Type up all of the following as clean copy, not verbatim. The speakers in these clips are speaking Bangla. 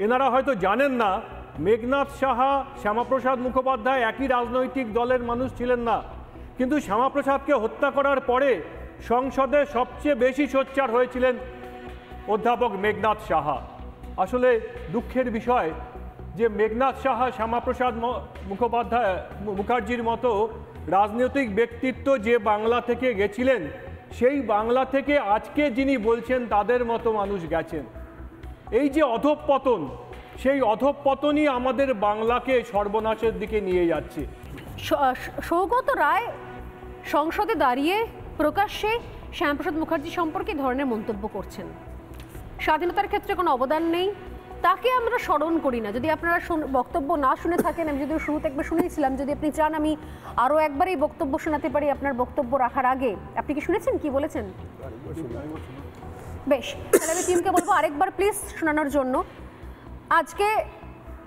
এনারা হয়তো জানেন না মেঘনাদ সাহা, শ্যামাপ্রসাদ মুখোপাধ্যায় একই রাজনৈতিক দলের মানুষ ছিলেন না, কিন্তু শ্যামাপ্রসাদকে হত্যা করার পরে সংসদে সবচেয়ে বেশি সোচ্চার হয়েছিলেন অধ্যাপক মেঘনাদ সাহা। আসলে দুঃখের বিষয় যে মেঘনাদ সাহা, শ্যামাপ্রসাদ মুখার্জির মতো রাজনৈতিক ব্যক্তিত্ব যে বাংলা থেকে গেছিলেন, সেই বাংলা থেকে আজকে যিনি বলছেন তাদের মতো মানুষ গেছেন। এই যে অধঃপতন, সেই অধঃপতনই আমাদের বাংলাকে সর্বনাশের দিকে নিয়ে যাচ্ছে। সৌগত রায় সংসদে দাঁড়িয়ে প্রকাশ্যে শ্যামাপ্রসাদ মুখার্জি সম্পর্কে ধরনের মন্তব্য করছেন। স্বাধীনতার ক্ষেত্রে কোনো অবদান নেই, তাকে আমরা স্মরণ করি না। যদি আপনারা বক্তব্য না শুনে থাকেন, আমি যদি শুরুতে একবার শুনেছিলাম, যদি আপনি চান আমি আরও একবার এই বক্তব্য শোনাতে পারি আপনার বক্তব্য রাখার আগে। আপনি কি শুনেছেন কি বলেছেন? বেশ, তাহলে আমি টিমকে বলবো আরেকবার প্লিজ শোনানোর জন্য। আজকে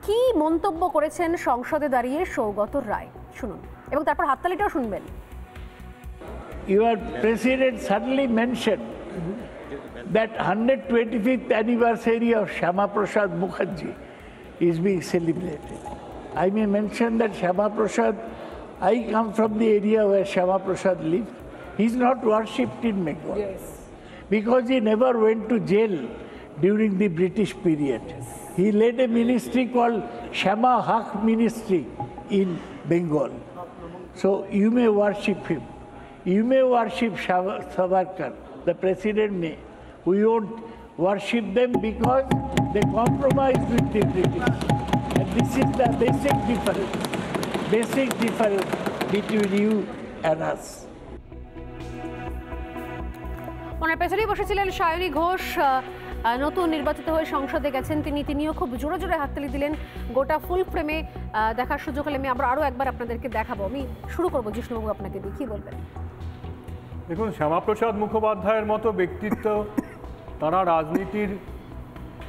কি মন্তব্য করেছেন সংসদে দাঁড়িয়ে সৌগত রায়, শুনুন, এবং তারপর হাততালিটাও শুনবেন। Your president suddenly mentioned that 125th anniversary of Shyamaprasad Mukherjee is being celebrated. I may mention that Shyamaprasad, I come from the area where Shyamaprasad lived. He's not worshipped in Bengal. Yes. Because he never went to jail during the British period. Yes. He led a ministry called Shyama Haq Ministry in Bengal. So you may worship him. You may worship Savarkar, the president may. We won't worship them because they compromised with the British. And this is the basic difference between you and us. ওনার পেছনেই বসেছিলেন সায়নী ঘোষ, নতুন নির্বাচিত হয়ে সংসদে গেছেন তিনিও খুব জোরে জোরে হাততালি দিলেন। গোটা ফুল ফ্রেমে দেখার সুযোগ হলে আমি আরও একবার আপনাদেরকে দেখাবো। আমি শুরু করবো জিষ্ণুবাবু, আপনাকে দিয়ে কি বলবেন? দেখুন, শ্যামাপ্রসাদ মুখোপাধ্যায়ের মতো ব্যক্তিত্ব, তারা রাজনীতির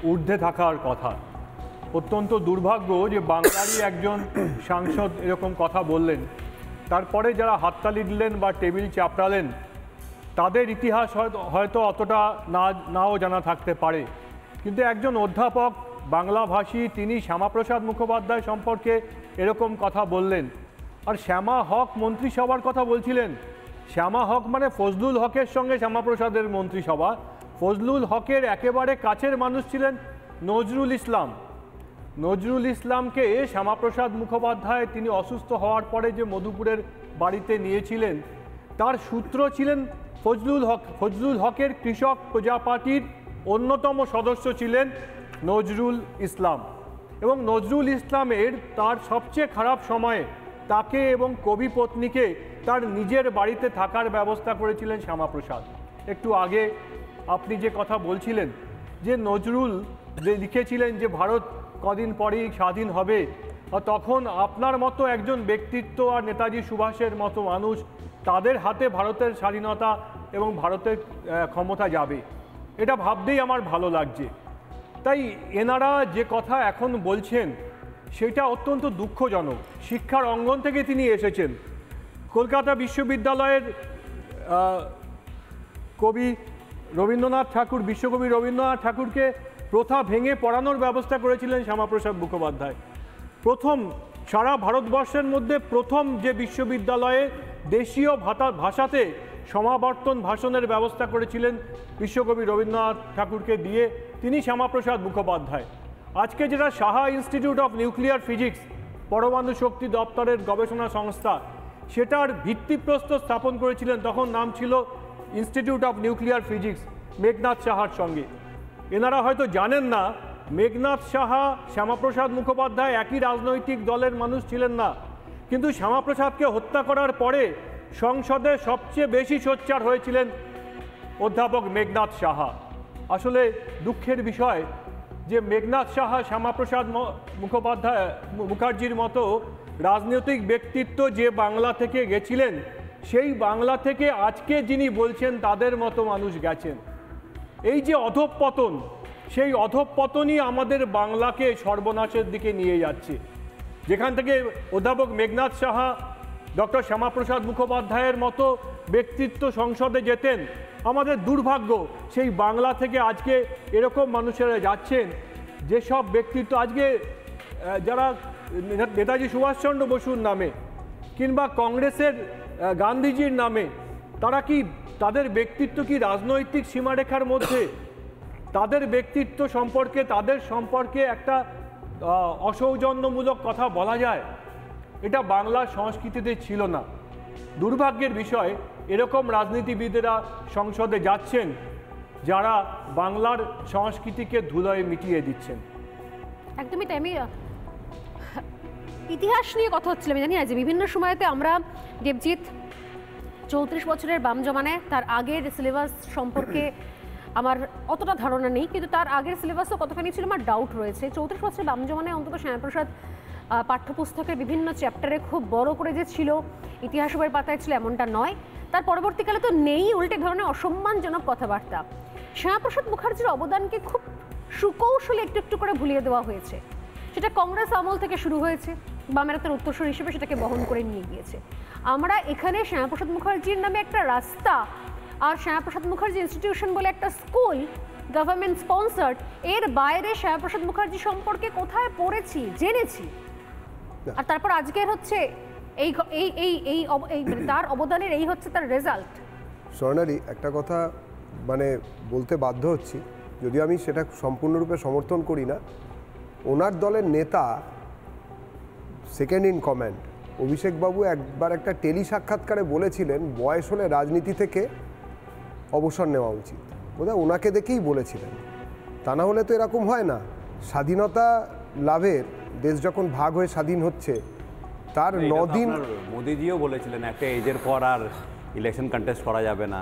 ঊর্ধ্বে থাকার কথা। অত্যন্ত দুর্ভাগ্য যে বাংলারই একজন সাংসদ এরকম কথা বললেন। তারপরে যারা হাততালি দিলেন বা টেবিল চাপড়ালেন, তাদের ইতিহাস হয়তো অতটা নাও জানা থাকতে পারে, কিন্তু একজন অধ্যাপক বাংলাভাষী তিনি শ্যামাপ্রসাদ মুখোপাধ্যায় সম্পর্কে এরকম কথা বললেন। আর শ্যামা হক মন্ত্রিসভার কথা বলছিলেন। শ্যামা হক মানে ফজলুল হকের সঙ্গে শ্যামাপ্রসাদের মন্ত্রিসভা। ফজলুল হকের একেবারে কাছের মানুষ ছিলেন নজরুল ইসলাম। নজরুল ইসলামকে শ্যামাপ্রসাদ মুখোপাধ্যায় তিনি অসুস্থ হওয়ার পরে যে মধুপুরের বাড়িতে নিয়েছিলেন, তার সূত্র ছিলেন ফজলুল হক। ফজলুল হকের কৃষক প্রজা পার্টির অন্যতম সদস্য ছিলেন নজরুল ইসলাম, এবং নজরুল ইসলামের তার সবচেয়ে খারাপ সময়ে তাকে এবং কবি পত্নীকে তার নিজের বাড়িতে থাকার ব্যবস্থা করেছিলেন শ্যামাপ্রসাদ। একটু আগে আপনি যে কথা বলছিলেন যে নজরুল যে লিখেছিলেন যে ভারত কদিন পরেই স্বাধীন হবে, তখন আপনার মতো একজন ব্যক্তিত্ব আর নেতাজি সুভাষের মতো মানুষ, তাদের হাতে ভারতের স্বাধীনতা এবং ভারতের ক্ষমতা যাবে, এটা ভাবতেই আমার ভালো লাগছে। তাই এনারা যে কথা এখন বলছেন সেটা অত্যন্ত দুঃখজনক। শিক্ষার অঙ্গন থেকে তিনি এসেছেন। কলকাতা বিশ্ববিদ্যালয়ের কবি রবীন্দ্রনাথ ঠাকুর, বিশ্বকবি রবীন্দ্রনাথ ঠাকুরকে প্রথা ভেঙে পড়ানোর ব্যবস্থা করেছিলেন শ্যামাপ্রসাদ মুখোপাধ্যায়। প্রথম সারা ভারতবর্ষের মধ্যে প্রথম যে বিশ্ববিদ্যালয়ে দেশীয় ভাষাতে সমাবর্তন ভাষণের ব্যবস্থা করেছিলেন বিশ্বকবি রবীন্দ্রনাথ ঠাকুরকে দিয়ে, তিনি শ্যামাপ্রসাদ মুখোপাধ্যায়। আজকে যেটা Saha institute of nuclear physics, পরমাণু শক্তি দপ্তরের গবেষণা সংস্থা, সেটার ভিত্তিপ্রস্তর স্থাপন করেছিলেন, তখন নাম ছিল institute of nuclear physics, Meghnad সাহার সঙ্গে। এনারা হয়তো জানেন না মেঘনাদ সাহা, শ্যামাপ্রসাদ মুখোপাধ্যায় একই রাজনৈতিক দলের মানুষ ছিলেন না, কিন্তু শ্যামাপ্রসাদকে হত্যা করার পরে সংসদে সবচেয়ে বেশি সোচ্চার হয়েছিলেন অধ্যাপক মেঘনাদ সাহা। আসলে দুঃখের বিষয় যে মেঘনাদ সাহা, শ্যামাপ্রসাদ মুখার্জির মতো রাজনৈতিক ব্যক্তিত্ব যে বাংলা থেকে গেছিলেন, সেই বাংলা থেকে আজকে যিনি বলছেন তাদের মতো মানুষ গেছেন। এই যে অধঃপতন, সেই অধঃপতনই আমাদের বাংলাকে সর্বনাশের দিকে নিয়ে যাচ্ছে। যেখান থেকে অধ্যাপক মেঘনাদ সাহা, ডক্টর শ্যামাপ্রসাদ মুখোপাধ্যায়ের মতো ব্যক্তিত্ব সংসদে যেতেন, আমাদের দুর্ভাগ্য সেই বাংলা থেকে আজকে এরকম মানুষেরা যাচ্ছেন যেসব ব্যক্তিত্ব আজকে যারা নেতাজি সুভাষচন্দ্র বসুর নামে কিংবা কংগ্রেসের গান্ধীজির নামে, তারা কি তাদের ব্যক্তিত্ব কি রাজনৈতিক সীমারেখার মধ্যে? তাদের ব্যক্তিত্ব সম্পর্কে, তাদের সম্পর্কে একটা অসৌজন্যমূলক কথা বলা যায়? এটা বাংলার সংস্কৃতিতে ছিল না। দুর্ভাগ্যের বিষয়, এরকম রাজনীতিবিদেরা সংসদে যাচ্ছেন যারা বাংলার সংস্কৃতিকে ধুলোয় মিটিয়ে দিচ্ছেন। একদমই তাই। আমি ইতিহাস নিয়ে কথা হচ্ছিল, আমি জানি না যে বিভিন্ন সময়তে আমরা দেবজিৎ 34 বছরের বাম জমানায়, তার আগের সিলেবাস সম্পর্কে আমার অতটা ধারণা নেই, কিন্তু তার আগের সিলেবাসও কতখানি ছিল আমার ডাউট রয়েছে। 34 বছরের বাম জমানায় অন্তত শ্যামাপ্রসাদ পাঠ্যপুস্তকের বিভিন্ন চ্যাপ্টারে খুব বড় করে যে ছিল, ইতিহাস বইয়ের পাতায় ছিল এমনটা নয়। তার পরবর্তীকালে তো নেই, উল্টে ধরনের অসম্মানজনক কথাবার্তা। শ্যামাপ্রসাদ মুখার্জির অবদানকে খুব সুকৌশলে একটু একটু করে ভুলিয়ে দেওয়া হয়েছে। সেটা কংগ্রেস আমল থেকে শুরু হয়েছে, বামেরা তার উত্তরসূরি হিসেবে সেটাকে বহন করে নিয়ে গিয়েছে। আমরা এখানে শ্যামাপ্রসাদ মুখার্জির নামে একটা রাস্তা আর শ্যামাপ্রসাদ মুখার্জি ইনস্টিটিউশন বলে একটা স্কুল, গভর্নমেন্ট স্পন্সার্ড, এর বাইরে শ্যামাপ্রসাদ মুখার্জি সম্পর্কে কোথায় পড়েছি, জেনেছি, আর তারপর আজকের হচ্ছে এই এই এই এই তার অবদানের এই হচ্ছে তার রেজাল্ট। স্বর্ণালী, একটা কথা মানে বলতে বাধ্য হচ্ছি, যদিও আমি সেটা সম্পূর্ণরূপে সমর্থন করি না। ওনার দলের নেতা, সেকেন্ড ইন কমান্ড অভিষেকবাবু একবার একটা টেলি সাক্ষাৎকারে বলেছিলেন বয়স হলে রাজনীতি থেকে অবসর নেওয়া উচিত। বোধহয় ওনাকে দেখেই বলেছিলেন, তা না হলে তো এরকম হয় না। স্বাধীনতা লাভের, দেশ যখন ভাগ হয়ে স্বাধীন হচ্ছে তার 9 দিন, মোদিজিও বলেছিলেন একটা এজের পর আর ইলেকশন কন্টেস্ট করা যাবে না।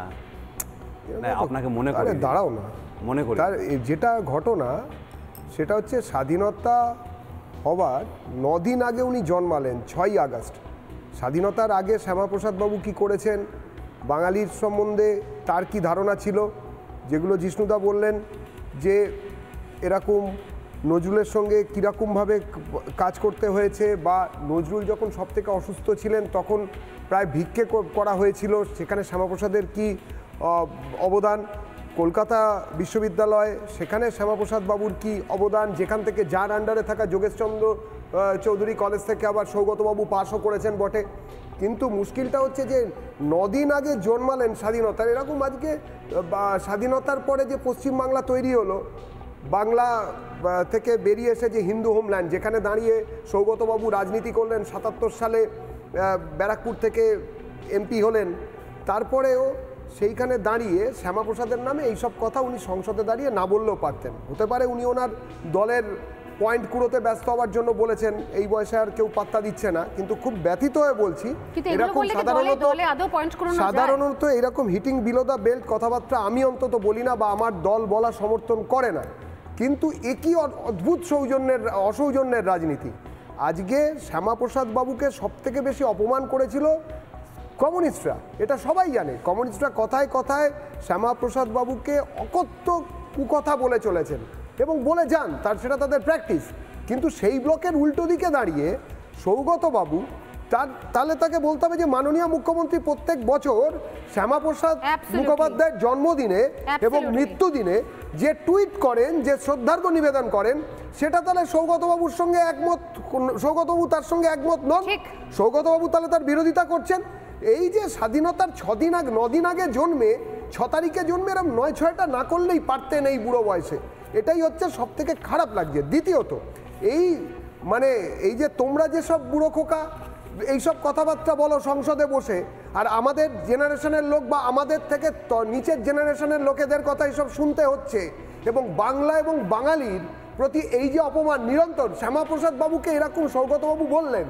আপনাকে মনে করে দাঁড়াও না, মনে করি তার যেটা ঘটনা সেটা হচ্ছে স্বাধীনতা হবার 9 দিন আগে উনি জন্মালেন, 6ই আগস্ট। স্বাধীনতার আগে শ্যামাপ্রসাদ বাবু কী করেছেন, বাঙালির সম্বন্ধে তার কি ধারণা ছিল, যেগুলো জিষ্ণুদা বললেন যে এরকম নজরুলের সঙ্গে কীরকমভাবে কাজ করতে হয়েছে, বা নজরুল যখন সবথেকে অসুস্থ ছিলেন তখন প্রায় ভিক্ষে করা হয়েছিল, সেখানে শ্যামাপ্রসাদের কি অবদান, কলকাতা বিশ্ববিদ্যালয় সেখানে শ্যামাপ্রসাদ বাবুর কি অবদান, যেখান থেকে যার আন্ডারে থাকা যোগেশচন্দ্র চৌধুরী কলেজ থেকে আবার সৌগতবাবু পাশও করেছেন বটে। কিন্তু মুশকিলটা হচ্ছে যে 9 দিন আগে জন্মালেন স্বাধীনতার, এরকম আজকে স্বাধীনতার পরে যে পশ্চিমবাংলা তৈরি হলো, বাংলা থেকে বেরিয়ে এসে যে হিন্দু হোমল্যান্ড, যেখানে দাঁড়িয়ে সৌগতবাবু রাজনীতি করলেন, 77 সালে ব্যারাকপুর থেকে এমপি হলেন, তারপরেও সেইখানে দাঁড়িয়ে শ্যামাপ্রসাদের নামে এইসব কথা উনি সংসদে দাঁড়িয়ে না বললেও পারতেন। হতে পারে উনি ওনার দলের পয়েন্ট কুড়োতে ব্যস্ত হওয়ার জন্য বলেছেন, এই বয়সে আর কেউ পাত্তা দিচ্ছে না। কিন্তু খুব ব্যথিত হয়ে বলছি, এরকম সাধারণত এরকম হিটিং বিলো দ্য বেল্ট কথাবার্তা আমি অন্তত বলি না, বা আমার দল বলা সমর্থন করে না। কিন্তু একই অদ্ভুত অসৌজন্যের রাজনীতি। আজকে শ্যামাপ্রসাদ বাবুকে সবথেকে বেশি অপমান করেছিল কমিউনিস্টরা, এটা সবাই জানে। কমিউনিস্টরা কথায় কথায় শ্যামাপ্রসাদ বাবুকে অকথ্য কুকথা বলে চলেছেন এবং বলে যান, সেটা তাদের প্র্যাকটিস। কিন্তু সেই ব্লকের উল্টো দিকে দাঁড়িয়ে সৌগতবাবু, তাহলে তাকে বলতে হবে যে মাননীয় মুখ্যমন্ত্রী প্রত্যেক বছর শ্যামাপ্রসাদ মুখোপাধ্যায়ের জন্মদিনে এবং মৃত্যুদিনে যে টুইট করেন, যে শ্রদ্ধার্ঘ্য নিবেদন করেন, সেটা তাহলে সৌগতবাবুর সঙ্গে একমত, সৌগতবাবু তার সঙ্গে একমত নন, সৌগতবাবু তাহলে তার বিরোধিতা করছেন। এই যে স্বাধীনতার 9 দিন আগে জন্মে, 6 তারিখে জন্মে, এরকম 9-6টা না করলেই পারতেন এই বুড়ো বয়সে। এটাই হচ্ছে সব থেকে খারাপ লাগছে। দ্বিতীয়ত, এই যে তোমরা যেসব বুড়ো খোকা এইসব কথাবার্তা বলো সংসদে বসে, আর আমাদের জেনারেশনের লোক বা আমাদের থেকে নিচের জেনারেশনের লোকেদের কথা এইসব শুনতে হচ্ছে, এবং বাংলা এবং বাঙালির প্রতি এই যে অপমান নিরন্তর। শ্যামাপ্রসাদ বাবুকে এরকম সৌগতবাবু বললেন,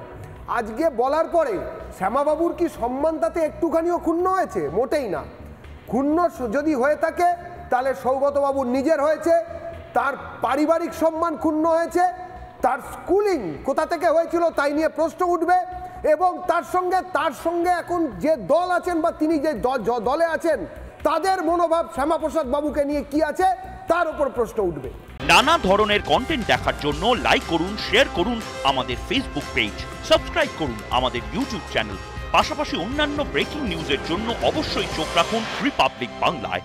আজকে বলার পরে শ্যামাবাবুর কি সম্মান তাতে একটুখানিও ক্ষুণ্ণ হয়েছে? মোটেই না। ক্ষুণ্ণ যদি হয়ে থাকে তাহলে সৌগতবাবুর নিজের হয়েছে, তার পারিবারিক সম্মান ক্ষুণ্ণ হয়েছে, তার স্কুলিং কোথা থেকে হয়েছিল তাই নিয়ে প্রশ্ন উঠবে, এবং তার সঙ্গে এখন যে দল আছেন বা তিনি যে দলে আছেন তাদের মনোভাব শ্যামাপ্রসাদ বাবুকে নিয়ে কি আছে তার উপর প্রশ্ন উঠবে। নানা ধরনের কন্টেন্ট দেখার জন্য লাইক করুন, শেয়ার করুন আমাদের ফেসবুক পেজ, সাবস্ক্রাইব করুন আমাদের ইউটিউব চ্যানেল। পাশাপাশি অন্যান্য ব্রেকিং নিউজের জন্য অবশ্যই চোখ রাখুন রিপাবলিক বাংলায়।